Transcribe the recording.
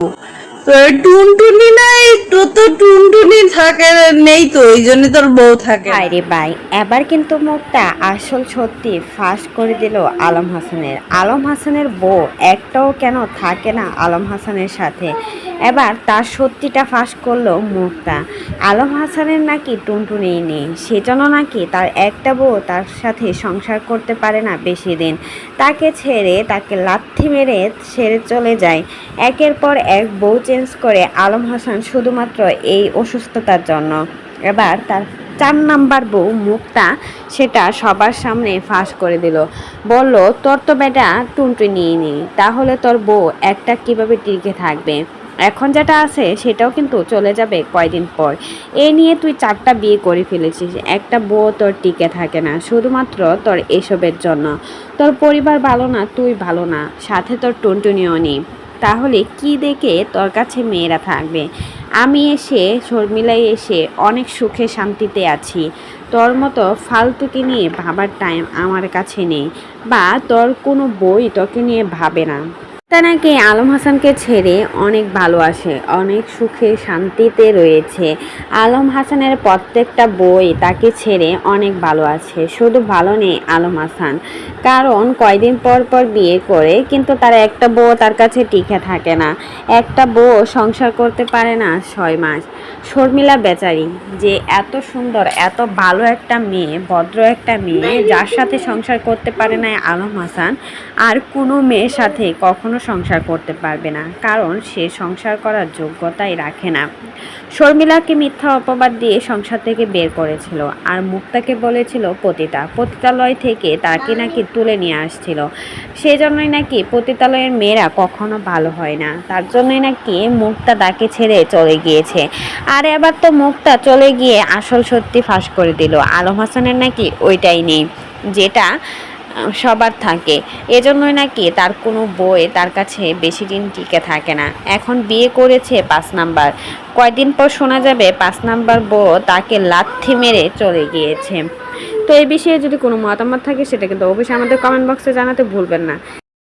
তো টুনটুনি নাই তো টুনটুনি থাকে নেই, তো এই জন্য তোর বউ থাকে হায় না। রে ভাই, এবার কিন্তু মুখটা আসল সত্যি ফাঁস করে দিল আলম হাসানের। আলম হাসানের বউ একটাও কেন থাকে না আলম হাসানের সাথে। এবার তার সত্যিটা ফাঁস করলো মুক্তা। আলম হাসানের নাকি টুনটুনি নেই, সেজন্য নাকি তার একটা বউ তার সাথে সংসার করতে পারে না বেশি দিন। তাকে ছেড়ে, তাকে লাথি মেরে ছেড়ে চলে যায়। একের পর এক বউ চেঞ্জ করে আলম হাসান শুধুমাত্র এই অসুস্থতার জন্য। এবার তার ৪ নাম্বার বউ মুক্তা সেটা সবার সামনে ফাঁস করে দিল। বলল, তোর তো বেটা টুনটুনিই নেই, তাহলে তোর বউ একটা কিভাবে টিকে থাকবে? এখন যেটা আছে সেটাও কিন্তু চলে যাবে কয়দিন পর। এ নিয়ে তুই ৪টা বিয়ে করে ফেলেছিস, একটা বউ তোর টিকে থাকে না শুধুমাত্র তোর এসবের জন্য। তোর পরিবার ভালো না, তুই ভালো না, সাথে তোর টুনটুনিও নেই। তাহলে কি দেখে তোর কাছে মেয়েরা থাকবে? আমি এসে, শর্মিলাই এসে অনেক সুখে শান্তিতে আছি। তোর মতো ফালতুকে নিয়ে ভাবার টাইম আমার কাছে নেই, বা তোর কোনো বই তোকে নিয়ে ভাবে না। তা নাকি আলম হাসানকে ছেড়ে অনেক ভালোবাসে, অনেক সুখে শান্তিতে রয়েছে। আলম হাসানের প্রত্যেকটা বই তাকে ছেড়ে অনেক ভালো আছে, শুধু ভালো নেই আলম হাসান। কারণ কয়দিন পর পর বিয়ে করে, কিন্তু তার একটা বউ তার কাছে টিকে থাকে না। একটা বউ সংসার করতে পারে না ৬ মাস। শর্মিলা বেচারি, যে এত সুন্দর, এত ভালো একটা মেয়ে, ভদ্র একটা মেয়ে, যার সাথে সংসার করতে পারে না আলম হাসান, আর কোনো মেয়ের সাথে কখনো সংসার করতে পারবে না, কারণ সে সংসার করার যোগ্যতাই রাখে না। শর্মিলাকে মিথ্যা অপবাদ দিয়ে সংসার থেকে বের করেছিল, আর মুক্তাকে বলেছিল পতিতালয় থেকে তাকে নাকি তুলে নিয়ে আসছিল। সেজন্যই নাকি পতিতালয়ের মেয়েরা কখনো ভালো হয় না, তার জন্যই নাকি মুক্তা তাকে ছেড়ে চলে গিয়েছে। আর এবার তো মুক্তা চলে গিয়ে আসল সত্যি ফাঁস করে দিল, আলম হাসানের নাকি ওইটাই নেই যেটা সবার থাকে। এজন্যই নাকি তার কোনো বই তার কাছে বেশি দিন টিকে থাকে না। এখন বিয়ে করেছে ৫ নাম্বার, কয়দিন পর শোনা যাবে ৫ নাম্বার বউ তাকে লাথি মেরে চলে গিয়েছে। তো এই বিষয়ে যদি কোনো মতামত থাকে সেটা কিন্তু অবশ্যই আমাদের কমেন্ট বক্সে জানাতে ভুলবেন না।